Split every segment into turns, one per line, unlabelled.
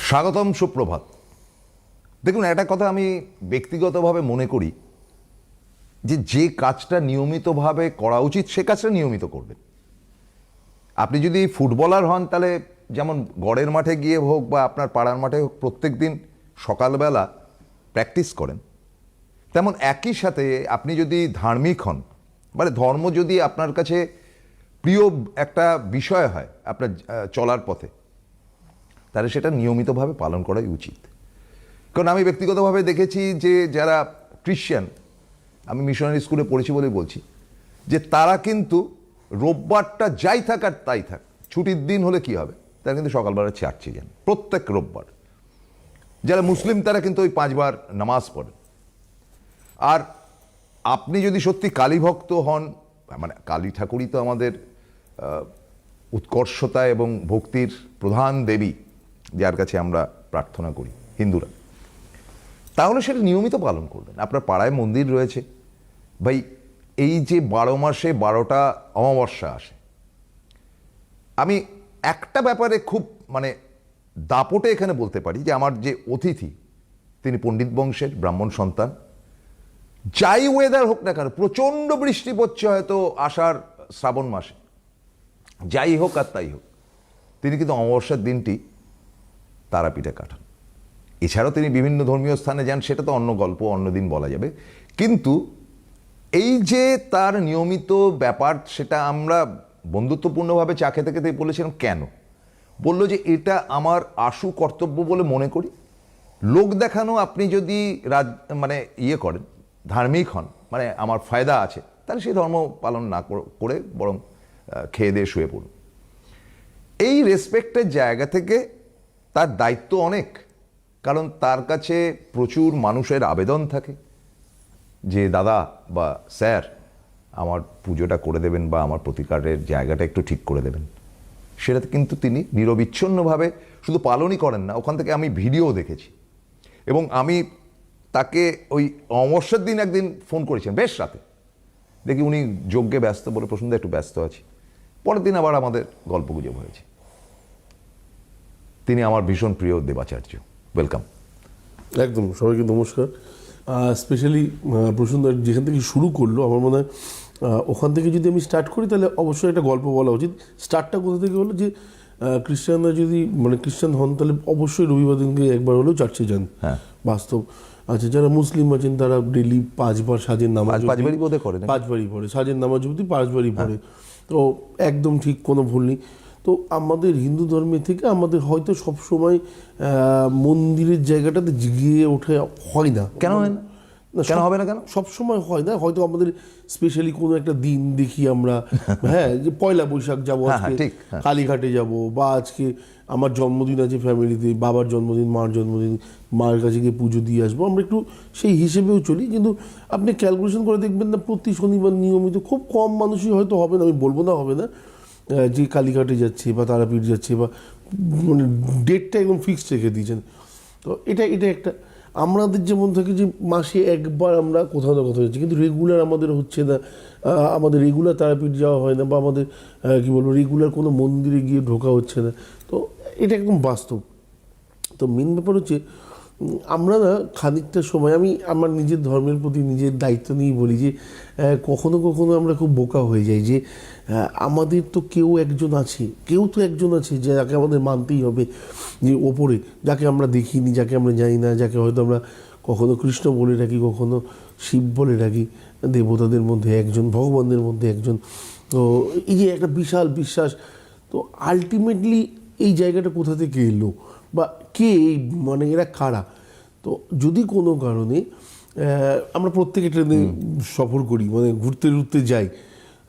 স্বাগতম, সুপ্রভাত। দেখুন, একটা কথা আমি ব্যক্তিগতভাবে মনে করি যে কাজটা নিয়মিতভাবে করা উচিত সে কাজটা নিয়মিত করবেন। আপনি যদি ফুটবলার হন তাহলে যেমন গড়ের মাঠে গিয়ে হোক বা আপনার পাড়ার মাঠে হোক প্রত্যেক দিন সকালবেলা প্র্যাকটিস করেন, তেমন একই সাথে আপনি যদি ধার্মিক হন, মানে ধর্ম যদি আপনার কাছে প্রিয় একটা বিষয় হয় আপনার চলার পথে, তাহলে সেটা নিয়মিতভাবে পালন করাই উচিত। কারণ আমি ব্যক্তিগতভাবে দেখেছি যে যারা ক্রিশ্চিয়ান, আমি মিশনারি স্কুলে পড়েছি বলেই বলছি, যে তারা কিন্তু রোববারটা যাই থাক আর তাই থাক, ছুটির দিন হলে কি হবে, তারা কিন্তু সকালবেলা চার্চে যান প্রত্যেক রোববার। যারা মুসলিম তারা কিন্তু ওই 5 বার নামাজ পড়েন। আর আপনি যদি সত্যি কালী ভক্ত হন, মানে কালী ঠাকুরই তো আমাদের উৎকর্ষতা এবং ভক্তির প্রধান দেবী, যার কাছে আমরা প্রার্থনা করি হিন্দুরা, তাহলে সেটা নিয়মিত পালন করবেন। আপনার পাড়ায় মন্দির রয়েছে, ভাই এই যে 12 মাসে 12টা অমাবস্যা আসে, আমি একটা ব্যাপারে খুব মানে দাপটে এখানে বলতে পারি যে আমার যে অতিথি তিনি পণ্ডিত বংশের ব্রাহ্মণ সন্তান, যাই ওয়েদার হোক না কেন, প্রচণ্ড বৃষ্টি পড়ছে হয়তো আষাঢ় শ্রাবণ মাসে, যাই হোক আর তাই হোক, তিনি কিন্তু অমাবস্যার দিনটি তারাপীঠে কাটান। এছাড়াও তিনি বিভিন্ন ধর্মীয় স্থানে যান, সেটা তো অন্য গল্প, অন্যদিন বলা যাবে। কিন্তু এই যে তার নিয়মিত ব্যাপার, সেটা আমরা বন্ধুত্বপূর্ণভাবে চা খেতে খেতে বলেছিলাম কেন, বললো যে এটা আমার আশু কর্তব্য বলে মনে করি। লোক দেখানো আপনি যদি মানে করেন, ধার্মিক হন, মানে আমার ফায়দা আছে, তাহলে সেই ধর্ম পালন না করে বরং খেয়ে দিয়ে শুয়ে পড়ুন। এই রেসপেক্টের জায়গা থেকে তার দায়িত্ব অনেক, কারণ তার কাছে প্রচুর মানুষের আবেদন থাকে যে দাদা বা স্যার আমার পুজোটা করে দেবেন বা আমার প্রতিকারের জায়গাটা একটু ঠিক করে দেবেন। সেটাতে কিন্তু তিনি নিরবিচ্ছিন্নভাবে শুধু পালনই করেন না, ওখান থেকে আমি ভিডিও দেখেছি। এবং আমি তাকে ওই অমাবস্যার দিন একদিন ফোন করেছেন বেশ রাতে, দেখি উনি যজ্ঞে ব্যস্ত বলে প্রসন্ন একটু ব্যস্ত আছি। পরের দিন আবার আমাদের গল্পগুজব হয়েছে। তিনি আমার ভীষণ প্রিয় দেবাচার্য। ওয়েলকাম।
একদম, সবাইকে নমস্কার। স্পেশালি প্রসন্ন যেখান থেকে শুরু করলো, আমার মনে হয় ওখান থেকে যদি আমি স্টার্ট করি তাহলে অবশ্যই একটা গল্প বলা উচিত। স্টার্টটা কোথা থেকে হলো, যে খ্রিস্টানরা যদি মানে খ্রিস্টান হন তাহলে অবশ্যই রবিবার দিনকে একবার হলেও চার্চে যান।
হ্যাঁ,
বাস্তব। আচ্ছা, যারা মুসলিম আছেন তারা ডেলি 5 বার সাজের নামাজ,
5 বারই বোধহয় করে,
5 বারই পড়ে, সাজের নামাজ অবধি 5 বারই পড়ে। তো একদম ঠিক, কোনো ভুল নেই। তো আমাদের হিন্দু ধর্মের থেকে আমাদের হয়তো সবসময় মন্দিরের জায়গাটাতে গিয়ে ওঠে হয় না।
কেন হয় না? কেন হবে না? কেন
সবসময় হয় না? হয়তো আমাদের স্পেশালি কোনো একটা দিন দেখি আমরা, হ্যাঁ, যে পয়লা বৈশাখ যাবো, আজকে কালীঘাটে যাব, বা আজকে আমার জন্মদিন আছে ফ্যামিলিতে, বাবার জন্মদিন, মার জন্মদিন, মার কাছে গিয়ে পুজো দিয়ে আসবো, আমরা একটু সেই হিসেবেও চলি। কিন্তু আপনি ক্যালকুলেশন করে দেখবেন না, প্রতি শনিবার নিয়মিত খুব কম মানুষই হয়তো হবে না, আমি বলবো না হবে না, যে কালীঘাটে যাচ্ছে বা তারাপীঠ যাচ্ছে, বা মানে ডেটটা একদম ফিক্সড রেখে দিয়েছেন। তো এটা একটা আমাদের যেমন থাকে যে মাসে একবার আমরা কোথাও না কোথাও যাচ্ছি, কিন্তু রেগুলার আমাদের হচ্ছে না, আমাদের রেগুলার তারাপীঠ যাওয়া হয় না, বা আমাদের কী বলবো রেগুলার কোনো মন্দিরে গিয়ে ঢোকা হচ্ছে না। তো এটা একদম বাস্তব। তো মেন ব্যাপার হচ্ছে আমরা না খানিকটা সময়, আমি আমার নিজের ধর্মের প্রতি নিজের দায়িত্ব নিয়েই বলি যে কখনো কখনো আমরা খুব বোকা হয়ে যাই, যে আমাদের তো কেউ একজন আছে যাকে আমাদের মানতেই হবে, যে ওপরে, যাকে আমরা দেখিনি, যাকে আমরা জানি না, যাকে হয়তো আমরা কখনো কৃষ্ণ বলে রাখি, কখনো শিব বলে রাখি, দেবতাদের মধ্যে একজন, ভগবানদের মধ্যে একজন। তো এই যে একটা বিশাল বিশ্বাস, তো আলটিমেটলি এই জায়গাটা কোথা থেকে এলো, বা কে, মানে এরা কারা? তো যদি কোনো কারণে আমরা প্রত্যেকে ট্রেনে সফর করি, মানে ঘুরতে যাই,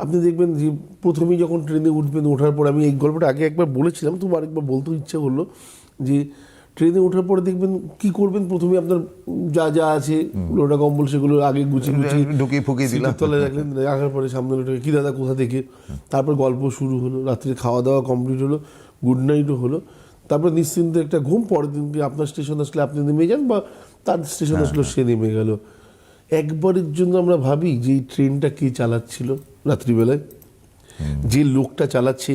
আপনি দেখবেন যে প্রথমেই যখন ট্রেনে উঠবেন, ওঠার পর, আমি এই গল্পটা আগে একবার বলেছিলাম, তো আরেকবার বলতেও ইচ্ছা করলো, যে ট্রেনে ওঠার পরে দেখবেন কি করবেন, প্রথমে আপনার যা আছে লোটা কম্বল সেগুলো আগে
ঢুকিয়ে ফুকিয়ে দিলাম,
তলায় রাখলেন, রাখার পরে সামনে লোটাকে, কী দাদা কোথা থেকে, তারপর গল্প শুরু হলো, রাত্রে খাওয়া দাওয়া কমপ্লিট হলো, গুড নাইটও হলো, তারপর নিশ্চিন্তে একটা ঘুম। পরের দিনকে আপনার স্টেশন আসলে আপনি নেমে যান, বা তার স্টেশন আসলো সে নেমে গেল। একবারের জন্য আমরা ভাবি যে এই ট্রেনটা কে চালাচ্ছিল রাত্রিবেলায়, যে লোকটা চালাচ্ছে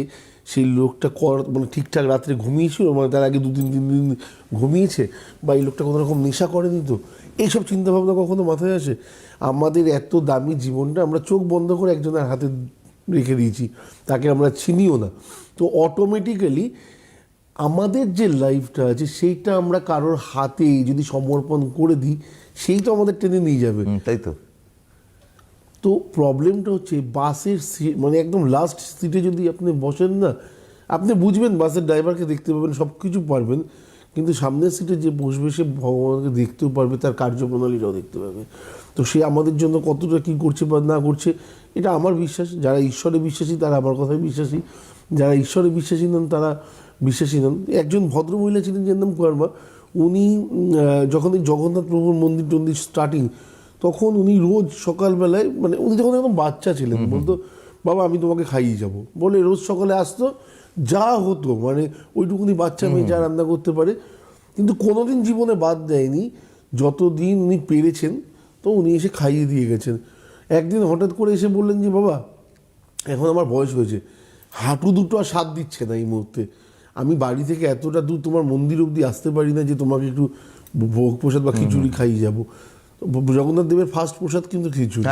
সেই লোকটা মানে ঠিকঠাক রাত্রে ঘুমিয়েছিল, মানে তার আগে 2-3 দিন ঘুমিয়েছে, বা এই লোকটা কোনো রকম নেশা করেনি তো, এইসব চিন্তাভাবনা কখনো মাথায় আসে? আমাদের এত দামি জীবনটা আমরা চোখ বন্ধ করে একজনের হাতে রেখে দিয়েছি, তাকে আমরা চিনিও না। তো অটোমেটিক্যালি আমাদের যে লাইফটা আছে সেইটা আমরা কারোর হাতে যদি সমর্পণ করে দিই, সেই তো আমাদের টেনে নিয়ে যাবে।
তাই তো।
তো প্রবলেমটা হচ্ছে বাসের মানে একদম লাস্ট সিটে যদি আপনি বসেন না, আপনি বুঝবেন বাসের ড্রাইভারকে দেখতে পাবেন, সব কিছু পারবেন, কিন্তু সামনের সিটে যে বসবে সে ভগবানকে দেখতেও পারবে, তার কার্যপ্রণালীটাও দেখতে পাবে। তো সে আমাদের জন্য কতটা কী করছে বা না করছে, এটা আমার বিশ্বাস। যারা ঈশ্বরে বিশ্বাসী তারা আমার কথায় বিশ্বাসী, যারা ঈশ্বরে বিশ্বাসী নন তারা বিশ্বাসী নন। একজন ভদ্রমহিলা ছিলেন যার নাম কর্মা, উনি যখন এই জগন্নাথ প্রভুর মন্দির টন্দির স্টার্টিং, তখন উনি রোজ সকালবেলায়, মানে উনি যখন একদম বাচ্চা ছিলেন, বলতো বাবা আমি তোমাকে খাইয়ে যাব বলে রোজ সকালে আসতো, যা হতো মানে ওইটুকুনি বাচ্চা মেয়ে যা রান্না করতে পারে, কিন্তু কোনোদিন জীবনে বাদ দেয়নি। যতদিন উনি পেরেছেন তো উনি এসে খাইয়ে দিয়ে গেছেন। একদিন হঠাৎ করে এসে বললেন যে বাবা এখন আমার বয়স হয়েছে, হাঁটু দুটো আর সাথ দিচ্ছে না এই মুহূর্তে, আমি বাড়ি থেকে এতটা দূর তোমার মন্দির অবধি আসতে পারি না যে তোমাকে একটু ভোগ প্রসাদ বা খিচুড়ি খাইয়ে যাবো। জগন্নাথ দেবের ফার্স্ট প্রসাদ কিন্তু খিচুড়ি।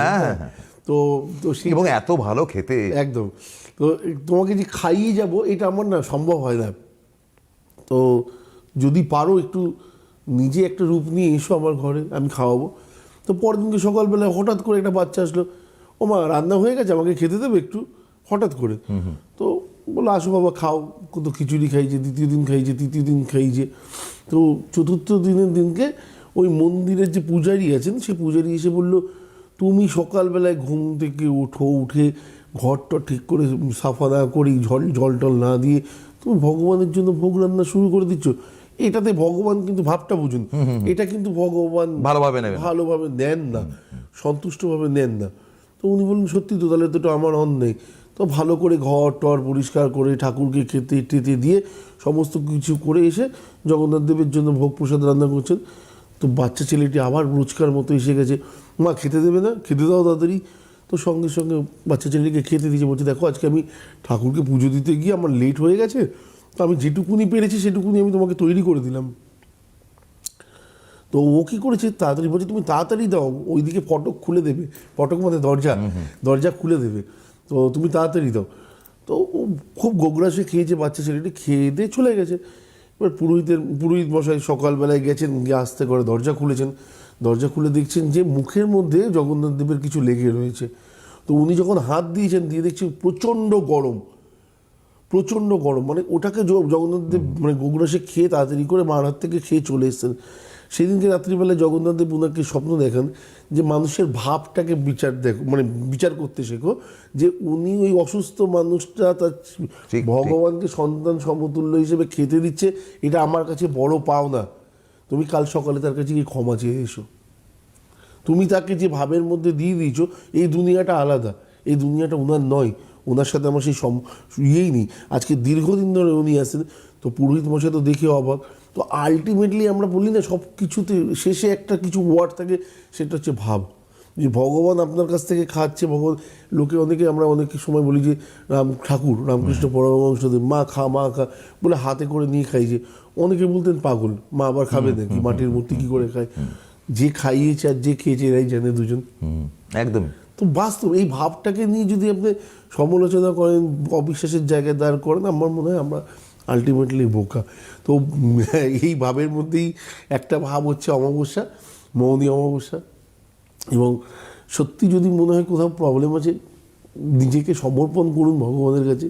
তো তো
এবং এত ভালো খেতে,
একদম। তো তোমাকে যে খাইয়ে যাব এটা আমার না সম্ভব হয় না। তো যদি পারো একটু নিজে একটা রূপ নিয়ে এসো আমার ঘরে, আমি খাওয়াবো। তো পরের দিনকে সকালবেলায় হঠাৎ করে একটা বাচ্চা আসলো, ও মা রান্না হয়ে গেছে, আমাকে খেতে দেবে একটু, হঠাৎ করে। তো বললো আসো বাবা খাও। তো খিচুড়ি খাইছে, দ্বিতীয় দিন খাইছে, তৃতীয় দিন খাইছে। তো চতুর্থ দিনের দিনকে ওই মন্দিরের যে পূজারী আছেন, সে পূজারী এসে বললো তুমি সকালবেলায় ঘুম থেকে উঠে ঘরটা ঠিক করে সাফা না করে জল টল না দিয়ে তুমি ভগবানের জন্য ভোগ রান্না শুরু করে দিচ্ছ। এটাতে ভগবান কিন্তু, ভাবটা বুঝুন, এটা কিন্তু ভগবান ভালোভাবে নেন না, সন্তুষ্টভাবে নেন না। তো উনি বললেন সত্যি তো, তাহলে তো আমার অন্যায়। তো ভালো করে ঘর টর পরিষ্কার করে ঠাকুরকে খেতে টেতে দিয়ে সমস্ত কিছু করে এসে জগন্নাথ দেবের জন্য ভোগ প্রসাদ রান্না করছেন। তো বাচ্চা ছেলেটি আবার রোজকার মতো এসে গেছে, মা খেতে দেবে না, খেতে দাও তাড়াতাড়ি। তো সঙ্গে সঙ্গে বাচ্চা ছেলেটিকে খেতে দিয়েছে, বলছে দেখো আজকে আমি ঠাকুরকে পুজো দিতে গিয়ে আমার লেট হয়ে গেছে, তো আমি যেটুকুনি পেরেছি সেটুকুনি আমি তোমাকে তৈরি করে দিলাম। তো ও কী করেছে, তাড়াতাড়ি বলছে তুমি তাড়াতাড়ি দাও, ওইদিকে ফটক খুলে দেবে, ফটক মানে দরজা খুলে দেবে, তো তুমি তাড়াতাড়ি দাও। তো ও খুব গোগ্রাসে খেয়েছে, বাচ্চা ছেলেটি খেয়ে দিয়ে চলে গেছে। এবার পুরোহিত মশাই সকালবেলায় গেছেন, গিয়ে আস্তে করে দরজা খুলেছেন। দরজা খুলে দেখছেন যে মুখের মধ্যে জগন্নাথ দেবের কিছু লেগে রয়েছে। তো উনি যখন হাত দিয়েছেন, দিয়ে দেখছেন প্রচণ্ড গরম, মানে ওটাকে জগন্নাথ দেব মানে গোগ্রাসে খেয়ে তাড়াতাড়ি করে মার হাত থেকে খেয়ে চলে এসেছেন। সেদিনকে রাত্রিবেলায় জগন্নাথ দেব ওনাকে স্বপ্ন দেখান যে মানুষের ভাবটাকে বিচার করতে শেখো, যে উনি ওই অসুস্থ মানুষটা তার ভগবানকে সন্তান সমতুল্য হিসেবে খেতে দিচ্ছে, এটা আমার কাছে বড় পাওনা। তুমি কাল সকালে তার কাছে গিয়ে ক্ষমা চেয়ে এসো। তুমি তাকে যে ভাবের মধ্যে দিয়ে দিয়েছো, এই দুনিয়াটা আলাদা, এই দুনিয়াটা ওনার নয়, ওনার সাথে আমার সেই ইয়েই নেই। আজকে দীর্ঘদিন ধরে উনি আসেন, তো পুরোহিত মশাই তো দেখে অবাক। তো আলটিমেটলি আমরা বলি না সব কিছুতে শেষে একটা কিছু ওয়ার্ড থাকে, সেটা হচ্ছে ভাব। যে ভগবান আপনার কাছ থেকে খাচ্ছে, ভগবান আমরা অনেক সময় বলি যে রামকৃষ্ণ পরমহংসদেব মা খা বলে হাতে করে নিয়ে খাইছে, অনেকে বলতেন পাগল, মা আবার খাবে নাকি, মাটির মূর্তি কী করে খায়। যে খাইয়েছে আর যে খেয়েছে এরাই জানে দুজন,
একদম।
তো বাস্তব এই ভাবটাকে নিয়ে যদি আপনি সমালোচনা করেন, অবিশ্বাসের জায়গায় দাঁড় করেন, আমার মনে হয় আমরা আলটিমেটলি বোকা। তো এই ভাবের মধ্যেই একটা ভাব হচ্ছে অমাবস্যা, মৌনী অমাবস্যা। এবং সত্যি যদি মনে হয় কোথাও প্রবলেম আছে, নিজেকে সমর্পণ করুন ভগবানের কাছে।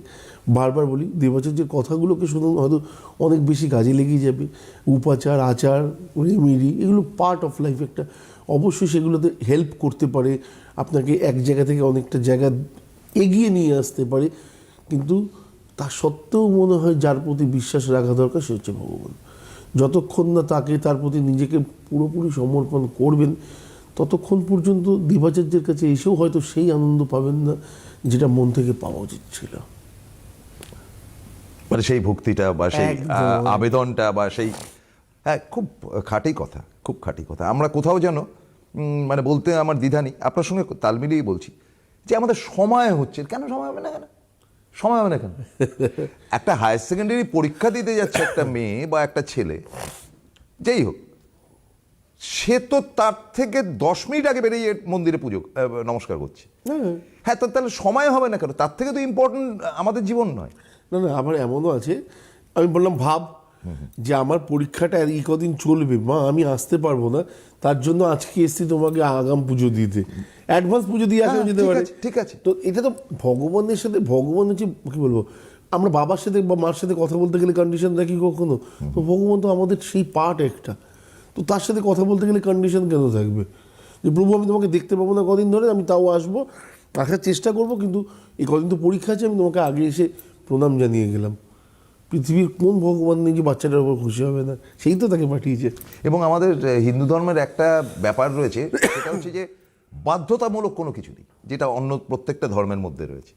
বারবার বলি দেবাচার্যের কথাগুলোকে শুনুন, হয়তো অনেক বেশি কাজে লেগে যাবে। উপাচার, আচার, রেমেডি, এগুলো পার্ট অফ লাইফ একটা, অবশ্যই সেগুলোতে হেল্প করতে পারে, আপনাকে এক জায়গা থেকে অনেকটা জায়গা এগিয়ে নিয়ে আসতে পারে। কিন্তু তা সত্ত্বেও মনে হয় যার প্রতি বিশ্বাস রাখা দরকার সে হচ্ছে ভগবান। যতক্ষণ না তাকে, তার প্রতি নিজেকে পুরোপুরি সমর্পণ করবেন, ততক্ষণ পর্যন্ত দেবাচার্যের কাছে এসেও হয়তো সেই আনন্দ পাবেন না যেটা মন থেকে পাওয়া উচিত ছিল।
মানে সেই ভক্তিটা বা সেই আবেদনটা বা সেই, হ্যাঁ, খুব খাঁটি কথা, খুব খাঁটি কথা। আমরা কোথাও যেন মানে বলতে আমার দ্বিধা নেই, আপনার সঙ্গে তাল মিলিয়েই বলছি যে আমাদের সময় হচ্ছে, কেন সময় হবে না, কেন সময় হবে না কেন? একটা হায়ার সেকেন্ডারি পরীক্ষা দিতে যাচ্ছে একটা মেয়ে বা একটা ছেলে, যেই হোক, সে তো তার থেকে 10 মিনিট আগে বেরিয়ে মন্দিরে পুজো নমস্কার করছে। হ্যাঁ, তো তাহলে সময় হবে না কেন? তার থেকে তো ইম্পর্টেন্ট আমাদের জীবন নয়?
না না, আবার এমনও আছে, আমি বললাম ভাব যে আমার পরীক্ষাটা এই কদিন চলবে মা, আমি আসতে পারবো না, তার জন্য আজকে এসছি তোমাকে আগাম পুজো দিতে, অ্যাডভান্স পুজো দিয়ে আসা যেতে পারে।
ঠিক আছে।
তো এটা তো ভগবানের সাথে, ভগবান হচ্ছে কি বলবো, আমরা বাবার সাথে বা মার সাথে কথা বলতে গেলে কন্ডিশন দেখি কখনো, তো ভগবান তো আমাদের সেই পার্ট একটা, তো তার সাথে কথা বলতে গেলে কন্ডিশন কেন থাকবে যে প্রভু আমি তোমাকে দেখতে পাবো না কদিন ধরে, আমি তাও আসবো, আসার চেষ্টা করবো, কিন্তু এই কদিন তো পরীক্ষা আছে, আমি তোমাকে আগে এসে প্রণাম জানিয়ে গেলাম। পৃথিবীর কোন ভগবান নেই যে বাচ্চাটার উপর খুশি হবে না, সেই তো তাকে পাঠিয়েছে।
এবং আমাদের হিন্দু ধর্মের একটা ব্যাপার রয়েছে, সেটা হচ্ছে যে বাধ্যতামূলক কোনো কিছু নেই, যেটা অন্য প্রত্যেকটা ধর্মের মধ্যে রয়েছে।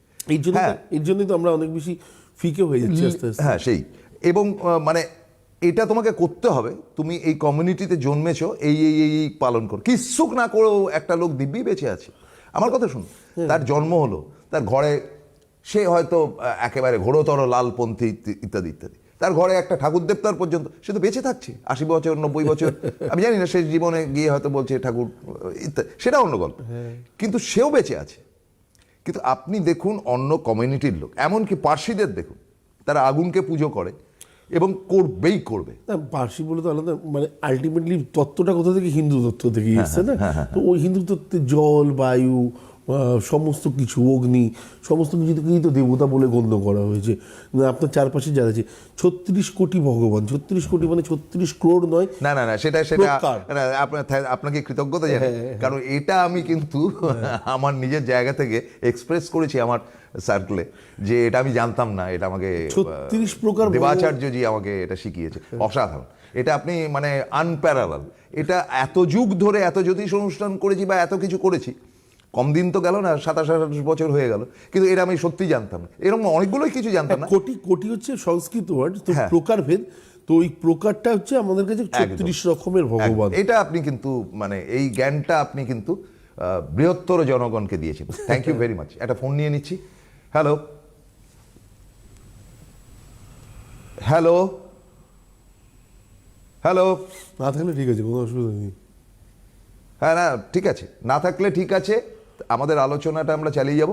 এর জন্যই তো আমরা অনেক বেশি ফিকে হয়ে যাচ্ছি আস্তে আস্তে।
হ্যাঁ, সেই। এবং মানে এটা তোমাকে করতে হবে, তুমি এই কমিউনিটিতে জন্মেছো, এই এই এই এই পালন করো। কিচ্ছুক না করেও একটা লোক দিব্যি বেঁচে আছে। আমার কথা শুনুন, তার জন্ম হলো, তার ঘরে সে হয়তো একেবারে ঘোরতর লালপন্থী ইত্যাদি ইত্যাদি, তার ঘরে একটা ঠাকুর দেবতার পর্যন্ত, সে তো বেঁচে থাকছে 80 বছর 90 বছর, আমি জানি না শেষ জীবনে গিয়ে হয়তো বলছে ঠাকুর ইত্যাদি, সেটা অন্য গল্প, কিন্তু সেও বেঁচে আছে। কিন্তু আপনি দেখুন অন্য কমিউনিটির লোক, এমনকি পার্সিদের দেখুন, তারা আগুনকে পুজো করে এবং করবেই করবে।
না, পার্সি বলে তো আলাদা, মানে আলটিমেটলি তত্ত্বটা কোথা থেকে, হিন্দু তত্ত্ব থেকে এসছে না। তো ওই হিন্দু তত্ত্বে জল, বায়ু, সমস্ত কিছু, অগ্নি, সমস্ত কিছুকেই তো দেবতা বলে গণ্য করা হয়েছে। আপনার চারপাশে যারা আছে 36 কোটি ভগবান, 36 কোটি মানে 36 ক্রোড় নয়।
না না না, সেটা আপনাকে কৃতজ্ঞতা জানাই, কারণ এটা আমি কিন্তু আমার নিজের জায়গা থেকে এক্সপ্রেস করেছি আমার সার্কেলে, যে এটা আমি জানতাম না, এটা আমাকে
36 প্রকার
দেবাচার্যজি আমাকে এটা শিখিয়েছে। অসাধারণ, এটা আপনি মানে আনপ্যারালাল। এটা এত যুগ ধরে এত জ্যোতিষ অনুষ্ঠান করেছি বা এত কিছু করেছি, কম দিন তো গেল না, 27-28 বছর হয়ে গেল, কিন্তু এটা আমি সত্যি জানতাম না। এরকম অনেকগুলোই কিছু জানতাম না।
কোটি কোটি হচ্ছে সংস্কৃত ওয়ার্ড, তো প্রকারভেদ, তো ওই প্রকারটা হচ্ছে আমাদের কাছে 36 রকমের ভগবান।
এটা আপনি কিন্তু মানে এই জ্ঞানটা আপনি কিন্তু বৃহত্তর জনগণকে দিয়েছেন। Thank you very much. একটা ফোন নিয়ে নিচ্ছি। Hello hello hello.
না থাকলে ঠিক আছে, কোনো অসুবিধা নেই।
হ্যাঁ, না ঠিক আছে, না থাকলে ঠিক আছে, আমাদের আলোচনাটা আমরা চালিয়ে যাব।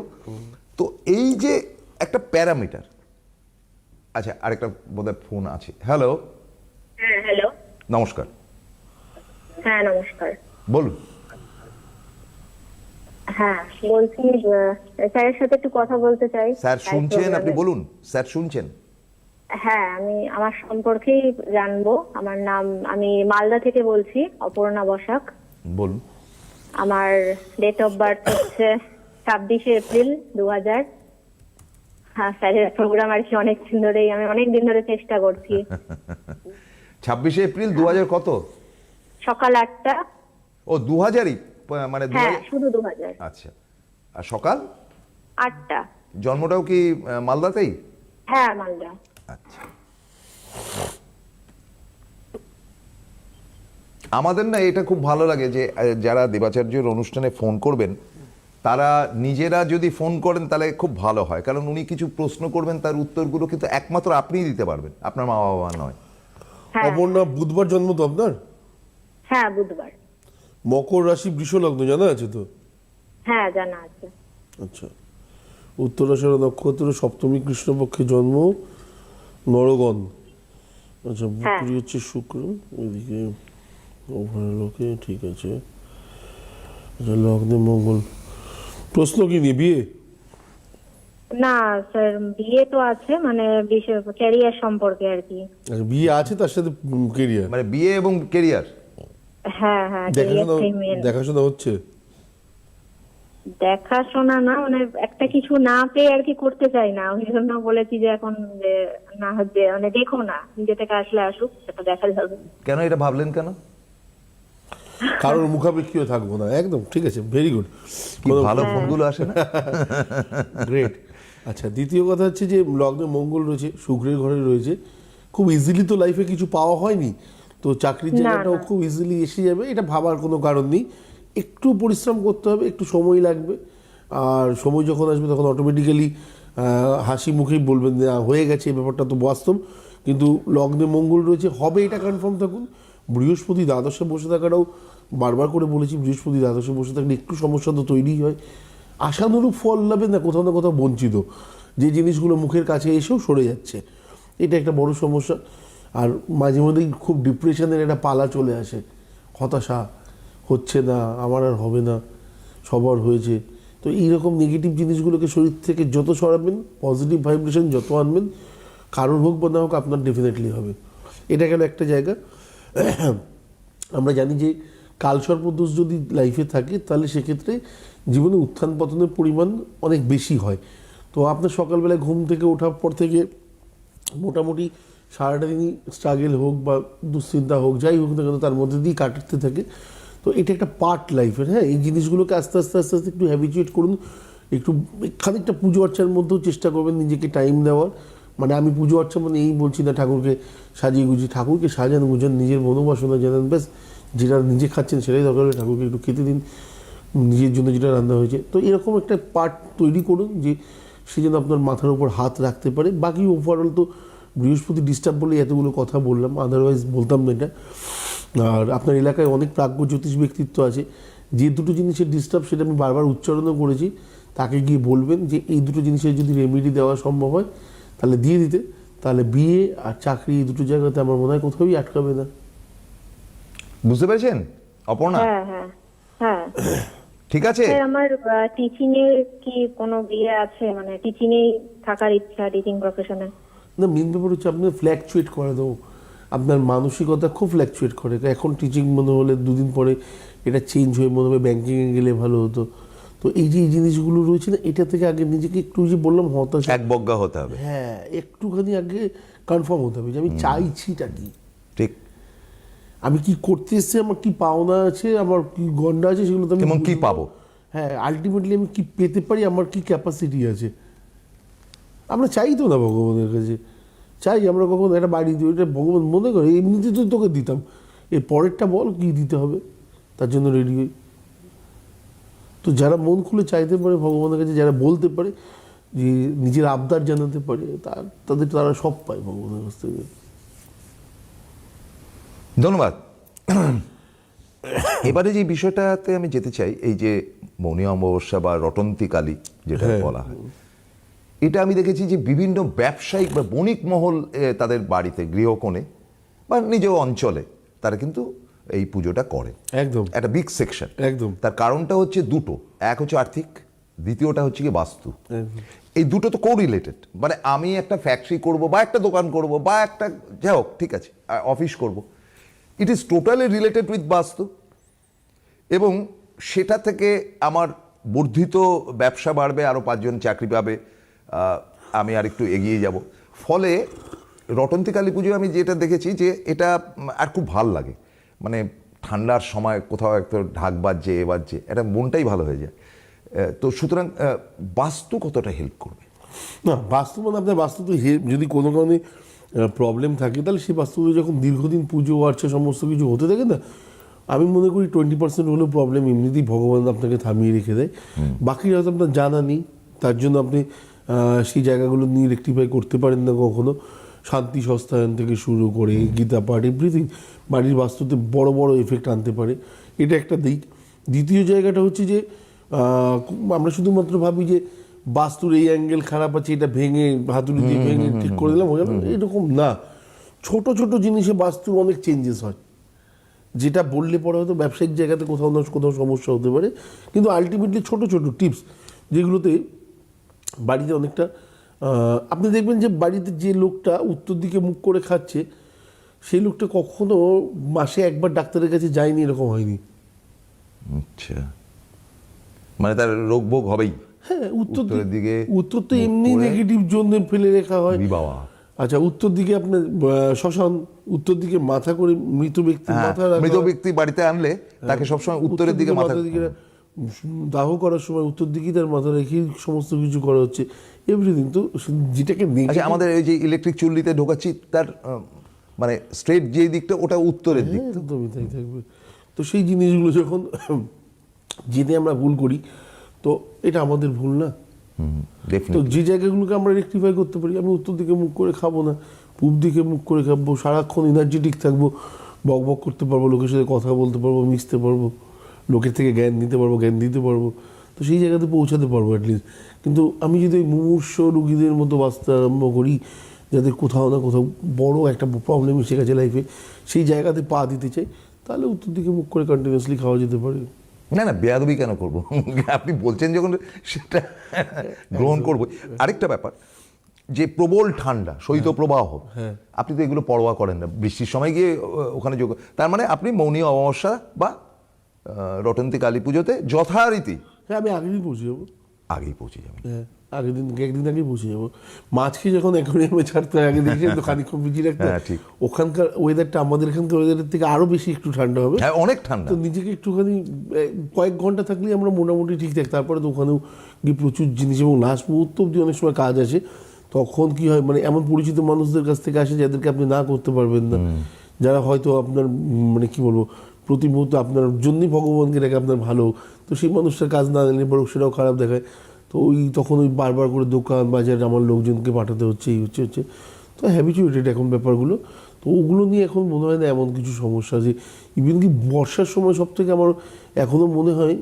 তো এই যে একটা প্যারামিটার, আচ্ছা আরেকটা বোধহয় ফোন আছে। হ্যালো।
হ্যাঁ, হ্যালো।
নমস্কার।
হ্যাঁ, নমস্কার।
বলুন।
হ্যাঁ, বলছি স্যারের সাথে একটু কথা বলতে চাই।
স্যার শুনছেন? আপনি বলুন। স্যার শুনছেন?
হ্যাঁ, আমি আমার সম্পর্কেই জানবো। আমার নাম, আমি মালদা থেকে বলছি, অপর্ণা বসাক।
বলুন।
আমার ডেট অফ বার্থ হচ্ছে 26শে এপ্রিল 2000। হ্যাঁ, স্যারের প্রোগ্রাম আর কি অনেক দিন ধরেই, আমি অনেক দিন ধরে চেষ্টা করছি।
26শে এপ্রিল 2000 কত?
সকাল 8টা।
ও 2000ই, মানে
হ্যাঁ, শুধু 2000।
আচ্ছা, আর সকাল
8টা।
জন্মটাও কি মালদাতেই?
হ্যাঁ, মালদা।
আচ্ছা। আমাদের না এটা খুব ভালো লাগে যে যারা দেবাচার্যের অনুষ্ঠানে ফোন করবেন, তারা নিজেরা যদি ফোন করেন তাহলে খুব ভালো হয়, কারণ উনি কিছু প্রশ্ন করবেন, তার উত্তরগুলো কিন্তু একমাত্র আপনিই দিতে পারবেন, আপনার মা বাবা নয়।
হ্যাঁ,
অপর্ণা, বুধবার জন্ম তো আপনার?
হ্যাঁ, বুধবার।
মকর রাশি, বৃষ লগ্ন, জানা আছে তো?
হ্যাঁ, জানা আছে।
আচ্ছা, উত্তরাষাঢ় নক্ষত্র, সপ্তমী কৃষ্ণপক্ষে জন্ম, নরগণ। আচ্ছা, বুধ হচ্ছে শুক্র, ওইদিকে লোকে, ঠিক আছে। আচ্ছা, লগ্নে মঙ্গল। প্রশ্ন কি নিয়ে, বিয়ে?
না স্যার, বিয়ে তো আছে, মানে ক্যারিয়ার সম্পর্কে আর কি।
আচ্ছা, বিয়ে আছে, তার সাথে কেরিয়ার,
মানে বিয়ে এবং কেরিয়ার।
হ্যাঁ হ্যাঁ,
দেখাশোনা হচ্ছে?
দেখাশোনা না, মানে একটা কিছু না পেয়ে আর কি করতে চাই না, ওই জন্য বলেছি যে এখন যে না হচ্ছে, মানে দেখো না, নিজে থেকে আসলে আসুক, সেটা দেখা যাবে।
কেন এটা ভাবলেন কেন?
কারোর মুখাপেক্ষিও থাকবো না, একদম ঠিক আছে, ভেরি গুড।
ভালো ফোনগুলো আসে না?
গ্রেট। আচ্ছা, দ্বিতীয় কথা হচ্ছে যে লগ্নে মঙ্গল রয়েছে, শুক্রের ঘরে রয়েছে, খুব ইজিলি তো লাইফে কিছু পাওয়া হয়নি, তো চাকরির জায়গাটাও খুব ইজিলি এসে যাবে, এটা ভাবার কোনো কারণ নেই। একটু পরিশ্রম করতে হবে, একটু সময় লাগবে, আর সময় যখন আসবে তখন অটোমেটিক্যালি হাসি মুখেই বলবেন যে হয়ে গেছে, এই ব্যাপারটা তো বাস্তব, কিন্তু লগ্নে মঙ্গল রয়েছে, হবে এটা কনফার্ম থাকুন। বৃহস্পতি দ্বাদশে বসে থাকাটাও বারবার করে বলেছি, বৃহস্পতি দ্বাদশে বসে থাকলে একটু সমস্যা তো তৈরি হয়। আশানুরূপ ফল লাভে না কোথাও বঞ্চিত, যে জিনিসগুলো মুখের কাছে এসেও সরে যাচ্ছে, এটা একটা বড় সমস্যা। আর মাঝে মধ্যেই খুব ডিপ্রেশনের একটা পালা চলে আসে, হতাশা, হচ্ছে না, আমার আর হবে না, সবার হয়েছে। তো এইরকম নেগেটিভ জিনিসগুলোকে শরীর থেকে যত সরাবেন, পজিটিভ ভাইব্রেশন যত আনবেন, কারোর হোক বা না হোক আপনার ডেফিনেটলি হবে। এটা গেল একটা জায়গা। আমরা জানি যে কালসর্প দোষ যদি লাইফে থাকে তাহলে সেক্ষেত্রে জীবনে উত্থান পতনের পরিমাণ অনেক বেশি হয়। তো আপনার সকালবেলায় ঘুম থেকে ওঠার পর থেকে মোটামুটি সারাটা দিনই স্ট্রাগেল হোক বা দুশ্চিন্তা হোক, যাই হোক না কেন, তার মধ্যে দিয়েই কাটাতে থাকে। তো এটা একটা পার্ট লাইফের। হ্যাঁ, এই জিনিসগুলোকে আস্তে আস্তে আস্তে আস্তে একটু হ্যাবিচুয়েট করুন। একটু খানিকটা পুজো অর্চার মধ্যেও চেষ্টা করবেন নিজেকে টাইম দেওয়ার। মানে আমি পুজো অর্চা মানে এই বলছি না ঠাকুরকে সাজিয়ে গুছিয়ে, ঠাকুরকে সাজান গুজান, নিজের মনোবাসনা জানান, ব্যাস যেটা নিজে খাচ্ছেন সেটাই দরকার হলে ঠাকুরকে একটু খেতে দিন, নিজের জন্য যেটা রান্না হয়েছে। তো এরকম একটা পার্ট তৈরি করুন যে সে যেন আপনার মাথার উপর হাত রাখতে পারে। বাকি ওভারঅল তো বৃহস্পতি ডিস্টার্ব বলে এতগুলো কথা বললাম, আদারওয়াইজ বলতাম না এটা। আর আপনার এলাকায় অনেক প্রাজ্ঞ জ্যোতিষ ব্যক্তিত্ব আছে, যে দুটো জিনিসের ডিস্টার্ব সেটা আমি বারবার উচ্চারণও করেছি, তাকে গিয়ে বলবেন যে এই দুটো জিনিসের যদি রেমেডি দেওয়া সম্ভব হয় তাহলে দিয়ে দিতে, তাহলে বিয়ে আর চাকরি এই দুটো জায়গাতে আমার মনে হয় কোথাওই আটকাবে না।
বুঝতে পেরেছেন অপর্ণা?
হ্যাঁ হ্যাঁ হ্যাঁ।
ঠিক আছে।
স্যার, আমার টিচিং এ কি কোনো বিয়ে আছে, মানে টিচিং এই থাকার ইচ্ছা, টিচিং প্রফেশনে?
না, মেন ব্যাপার হচ্ছে আপনার ফ্ল্যাকচুয়েট করে দেবো, আপনার মানসিকতা খুব ফ্ল্যাকচুয়েট করে। এখন টিচিং মনে হলে দুদিন পরে এটা চেঞ্জ হয়ে মনে হবে ব্যাঙ্কিংয়ে গেলে ভালো হতো। তো এই যে এই জিনিসগুলো রয়েছে না, এটা থেকে আগে নিজেকে একটু, যে বললাম হতাশা,
একবজ্ঞা হতে হবে।
হ্যাঁ, একটুখানি আগে কনফার্ম হতে হবে যে আমি চাইছিটা কি,
ঠিক।
আমি কি করতে এসেছি, আমার কি পাওনা আছে, আমার কি গন্ডা আছে, সেগুলো তো আমি
এবং কি
বুঝবো।
পাবো।
হ্যাঁ, আলটিমেটলি আমি কি পেতে পারি, আমার কি ক্যাপাসিটি আছে। আমরা চাই তো না ভগবানের কাছে, চাই আমরা কখন একটা বাড়ি দিই, ওইটা ভগবান মনে করে এমনিতে তো তোকে দিতাম, এর পরেরটা বল কি দিতে হবে, তার জন্য রেডি হই। তো যারা মন খুলে চাইতে পারে ভগবানের কাছে, যারা বলতে পারে, যে নিজের আবদার জানাতে পারে, তারা সব পায় ভগবানের কাছ থেকে।
ধন্যবাদ। এবারে যে বিষয়টাতে আমি যেতে চাই, এই যে মৌনী অমাবস্যা বা রটন্তী কালী যেটা বলা হয়, এটা আমি দেখেছি যে বিভিন্ন ব্যবসায়িক বা বণিক মহল তাদের বাড়িতে গৃহকোণে বা নিজ অঞ্চলে তারা কিন্তু এই পুজোটা করে।
একদম
একটা বিগ সেকশন।
একদম।
তার কারণটা হচ্ছে দুটো, এক হচ্ছে আর্থিক, দ্বিতীয়টা হচ্ছে কি বাস্তু।
একদম।
এই দুটো তো কোরিলেটেড। মানে আমি একটা ফ্যাক্টরি করব বা একটা দোকান করব বা একটা যাই হোক, ঠিক আছে, অফিস করব, it is totally related with বাস্তু। এবং সেটা থেকে আমার বর্ধিত ব্যবসা বাড়বে, আরও 5 জন চাকরি পাবে, আমি আর একটু এগিয়ে যাব। ফলে রটন্তী কালী পুজো আমি যেটা দেখেছি যে এটা আর খুব ভাল লাগে, মানে ঠান্ডার সময় কোথাও একটা ঢাক বাজছে, এ বাজছে, এটা মনটাই ভালো হয়ে যায়। তো সুতরাং বাস্তু কতটা হেল্প করবে?
না, বাস্তু মানে আপনার বাস্তুতে যদি কোনো কারণে প্রবলেম থাকে, তাহলে সেই বাস্তুতে যখন দীর্ঘদিন পুজো আর্চা সমস্ত কিছু হতে থাকে না, আমি মনে করি 20% হলেও প্রবলেম এমনিতেই ভগবান আপনাকে থামিয়ে রেখে দেয়। বাকি হয়তো আপনার জানা নেই, তার জন্য আপনি সেই জায়গাগুলো নিয়ে রেকটিফাই করতে পারেন না কখনো। শান্তি সস্তায়ন থেকে শুরু করে গীতা পাঠ এভরিথিং বাড়ির বাস্তুতে বড় বড় এফেক্ট আনতে পারে, এটা একটা দিক। দ্বিতীয় জায়গাটা হচ্ছে যে আমরা শুধুমাত্র ভাবি যে বাস্তুর এই অ্যাঙ্গেল খারাপ আছে, এটা ভেঙে হাতুড়ি দিয়ে ভেঙে ঠিক করে দিলাম, হয়ে গেল, এরকম না। ছোট ছোট জিনিসে বাস্তুর অনেক চেঞ্জেস হয়, যেটা বললে পরে হয়তো ব্যবসায়িক জায়গাতে কোথাও না কোথাও সমস্যা হতে পারে, কিন্তু আলটিমেটলি ছোট ছোট টিপস যেগুলোতে বাড়িতে অনেকটা, আপনি দেখবেন যে বাড়িতে যে লোকটা উত্তর দিকে মুখ করে খাচ্ছে, সেই লোকটা কখনো মাসে একবার ডাক্তারের কাছে যায়নি, এরকম হয়নি।
আচ্ছা, মানে তার রোগ ভোগ হবেই।
হ্যাঁ,
উত্তরের দিকে
উত্তর তো এমনি নেগেটিভ জোনে ফেলে রেখা হয়।
বাবা,
আচ্ছা, উত্তর দিকে আপনার শ্মশান, উত্তর দিকে মাথা করে মৃত ব্যক্তির মাথা রাখা,
মৃত ব্যক্তি বাড়িতে আনলে তাকে সবসময় উত্তরের দিকে মাথা,
দাহ করার সময় উত্তর দিকেই তার মাথা রেখে সমস্ত কিছু করা হচ্ছে, এভরিথিং। তো যেটাকে
আচ্ছা, আমাদের এই যে ইলেকট্রিক চুল্লিতে ঢোকাচ্ছি, তার মানে স্ট্রেট যে দিকটা, ওটা উত্তরের দিক।
একদমই তাই থাকবে। তো সেই জিনিসগুলো যখন জেনে আমরা ভুল করি, তো এটা আমাদের ভুল না, তো
ডেফিনেটলি
যে জায়গাগুলোকে আমরা রেকটিফাই করতে পারি, আমি উত্তর দিকে মুখ করে খাবো না, পূব দিকে মুখ করে খাবো, সারাক্ষণ এনার্জেটিক থাকবো, বক বক করতে পারবো, লোকের সাথে কথা বলতে পারবো, মিশতে পারবো, লোকের থেকে জ্ঞান নিতে পারবো, জ্ঞান দিতে পারবো, তো সেই জায়গাতে পৌঁছাতে পারবো অ্যাটলিস্ট। কিন্তু আমি যদি ওই মুমূর্ষ রুগীদের মতো বাঁচতে আরম্ভ করি, যাদের কোথাও না কোথাও বড় একটা প্রবলেম এসে গেছে লাইফে, সেই জায়গাতে পা দিতে চাই, তাহলে উত্তর দিকে মুখ করে কন্টিনিউয়াসলি খাওয়া যেতে পারে।
না না, বেয়াদবি কেন করবো? আপনি বলছেন যখন সেটা গ্রহণ করবো। আরেকটা ব্যাপার, যে প্রবল ঠান্ডা, শৈত্যপ্রবাহ, আপনি তো এগুলো পরোয়া করেন না, বৃষ্টির সময় গিয়ে ওখানে যোগ, তার মানে আপনি মৌনী অমাবস্যা বা রটন্তী কালী পুজোতে যথারীতি
হ্যাঁ, আমি আগের দিন পৌঁছে যাবো।
আগেই পৌঁছে যাবেন।
হ্যাঁ, আগের দিন একদিন আগেই পৌঁছে যাবো। মাছকে যখন অ্যাকোয়ারিয়ামে ছাড়তে হয়, আগে দেখেছেন তো খানিকক্ষণ ভিজিয়ে রাখতে,
হ্যাঁ, ঠিক।
ওখানকার ওয়েদারটা আমাদের এখানকার ওয়েদারের থেকে আরো বেশি একটু ঠান্ডা হবে।
হ্যাঁ, অনেক ঠান্ডা।
তো নিজেকে একটুখানি কয়েক ঘন্টা থাকলেই আমরা মোটামুটি ঠিক থাকি। তারপরে তো ওখানেও গিয়ে প্রচুর জিনিস, এবং লাস্ট মুহূর্ত অব্দি অনেক সময় কাজ আসে, তখন কি হয়, মানে এমন পরিচিত মানুষদের কাছ থেকে আসে যাদেরকে আপনি না করতে পারবেন না, যারা হয়তো আপনার মানে কি বলবো, প্রতি মুহূর্তে আপনার জন্যই ভগবানকে রেখে আপনার ভালো, তো সেই মানুষটার কাজ না নিলে বরং সেটাও খারাপ দেখায়। তো তখন বারবার করে দোকান বাজার আমার লোকজনকে পাঠাতে হচ্ছে, এই হচ্ছে, তো হ্যাবিচুয়েটেড এখন ব্যাপারগুলো। তো ওগুলো নিয়ে এখন মনে হয় না এমন কিছু সমস্যা, যে ইভেন কি বর্ষার সময় সব থেকে আমার এখনো মনে হয়,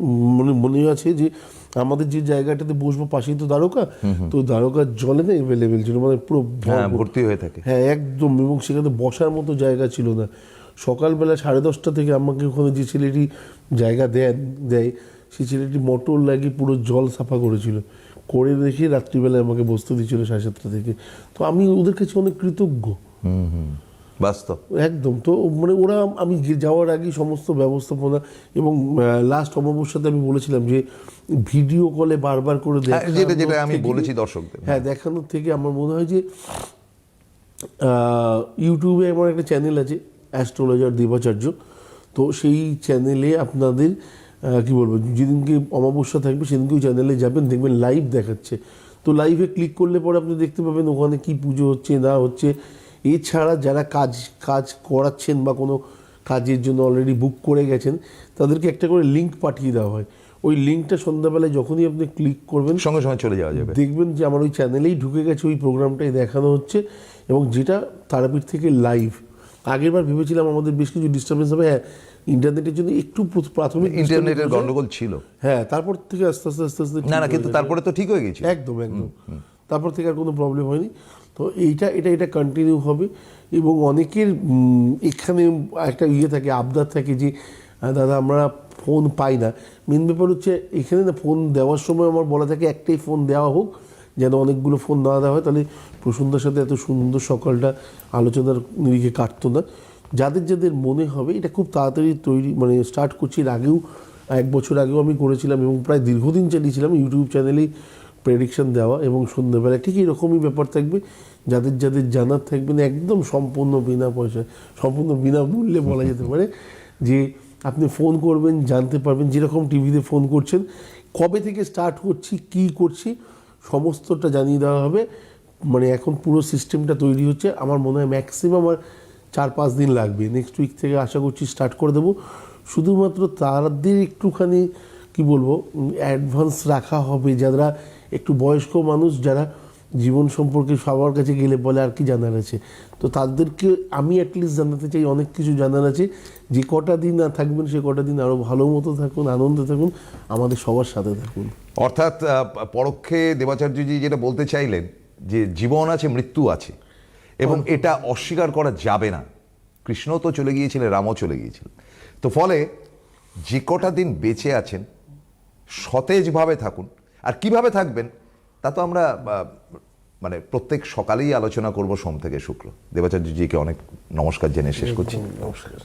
মনে আছে যে আমাদের যে জায়গাটাতে বসবো পাশেই তো দ্বারকা, তো দ্বারকার জলে না অ্যাভেলেবেল ছিল, মানে পুরো
ভর্তি হয়ে থাকে।
হ্যাঁ একদম, এবং সেখানে বসার মতো জায়গা ছিল না। সকালবেলা 10:30 থেকে আমাকে ওখানে যে ছেলেটি জায়গা দেয়, সেই ছেলেটি মোটর লাগিয়ে পুরো জল সাফা করেছিল, করে রেখে রাত্রিবেলায় আমাকে বসতে দিয়েছিল 7:30 থেকে। তো আমি ওদের কাছে অনেক কৃতজ্ঞ,
বাস্তব
একদম। তো মানে ওরা, আমি যাওয়ার আগে সমস্ত ব্যবস্থাপনা, এবং লাস্ট অমাবস্যাতে আমি বলেছিলাম যে ভিডিও কলে বারবার করে
যেটা আমি বলেছি দর্শকদের,
হ্যাঁ দেখানোর থেকে আমার মনে হয় যে ইউটিউবে আমার একটা চ্যানেল আছে অ্যাস্ট্রোলজার দেবাচার্য, তো সেই চ্যানেলে আপনাদের কি বলবো, যেদিনকে অমাবস্যা থাকবে সেদিনকে ওই চ্যানেলে যাবেন, দেখবেন লাইভ দেখাচ্ছে। তো লাইভে ক্লিক করলে পরে আপনি দেখতে পাবেন ওখানে কি পুজো হচ্ছে না হচ্ছে। এছাড়া যারা কাজ করাচ্ছেন বা কোনো কাজের জন্য অলরেডি বুক করে গেছেন, তাদেরকে একটা করে লিঙ্ক পাঠিয়ে দেওয়া হয়। ওই লিঙ্কটা সন্ধ্যাবেলায় যখনই আপনি ক্লিক করবেন,
সঙ্গে সঙ্গে চলে যাওয়া যাবে,
দেখবেন যে আমার ওই চ্যানেলেই ঢুকে গেছে, ওই প্রোগ্রামটাই দেখানো হচ্ছে, এবং যেটা তারাপীঠ থেকে লাইভ। আগেরবার ভেবেছিলাম আমাদের বেশ কিছু ডিস্টারবেন্স হবে, হ্যাঁ ইন্টারনেটের জন্য একটু প্রাথমিক
ইন্টারনেটের গন্ডগোল ছিল,
হ্যাঁ তারপর থেকে আস্তে আস্তে
না কিন্তু তারপরে তো ঠিক হয়ে গেছে,
একদম। তারপর থেকে আর কোনো প্রবলেম হয়নি। তো এটা কন্টিনিউ হবে। এবং অনেকের এখানে একটা থাকে, আবদার থাকে যে দাদা আমরা ফোন পাই না। মেন ব্যাপার হচ্ছে এখানে না, ফোন দেওয়ার সময় আমার বলা থাকে একটাই ফোন দেওয়া হোক, যেন অনেকগুলো ফোন না দেওয়া হয়, তাহলে প্রসন্নদার সাথে এত সুন্দর সকালটা আলোচনার নিরিখে কাটতো না। যাদের মনে হবে, এটা খুব তাড়াতাড়ি তৈরি, মানে স্টার্ট করছি। এর আগেও 1 বছর আগেও আমি করেছিলাম, এবং প্রায় দীর্ঘদিন চালিয়েছিলাম ইউটিউব চ্যানেলেই প্রেডিকশন দেওয়া, এবং সন্ধ্যেবেলায় ঠিক এরকমই ব্যাপার থাকবে। যাদের জানার থাকবে না, একদম সম্পূর্ণ বিনা পয়সায়, সম্পূর্ণ বিনামূল্যে বলা যেতে পারে, যে আপনি ফোন করবেন, জানতে পারবেন, যেরকম টিভিতে ফোন করছেন, কবে থেকে স্টার্ট করছি, কী করছি, সমস্তটা জানিয়ে দেওয়া হবে। মানে এখন পুরো সিস্টেমটা তৈরি হচ্ছে। আমার মনে হয় ম্যাক্সিমাম আর 4-5 দিন লাগবে। নেক্সট উইক থেকে আশা করছি স্টার্ট করে দেবো। শুধুমাত্র তাদের একটুখানি কি বলবো, অ্যাডভান্স রাখা হবে, যারা একটু বয়স্ক মানুষ, যারা জীবন সম্পর্কে সবার কাছে গেলে বলে আর কি জানার আছে, তো তাদেরকে আমি অ্যাটলিস্ট জানাতে চাই অনেক কিছু জানার আছে। যে কটা দিন না থাকবেন, সে কটা দিন আরও ভালো মতো থাকুন, আনন্দে থাকুন, আমাদের সবার সাথে থাকুন।
অর্থাৎ পরোক্ষে দেবাচার্যজি যেটা বলতে চাইলেন, যে জীবন আছে, মৃত্যু আছে, এবং এটা অস্বীকার করা যাবে না। কৃষ্ণ তো চলে গিয়েছিলেন, রামও চলে গিয়েছিলেন, তো ফলে যে কটা দিন বেঁচে আছেন সতেজভাবে থাকুন। আর কিভাবে থাকবেন তা তো আমরা মানে প্রত্যেক সকালেই আলোচনা করব, সোম থেকে শুক্র। দেবাচার্যজিকে অনেক নমস্কার জেনে শেষ করছি।
নমস্কার।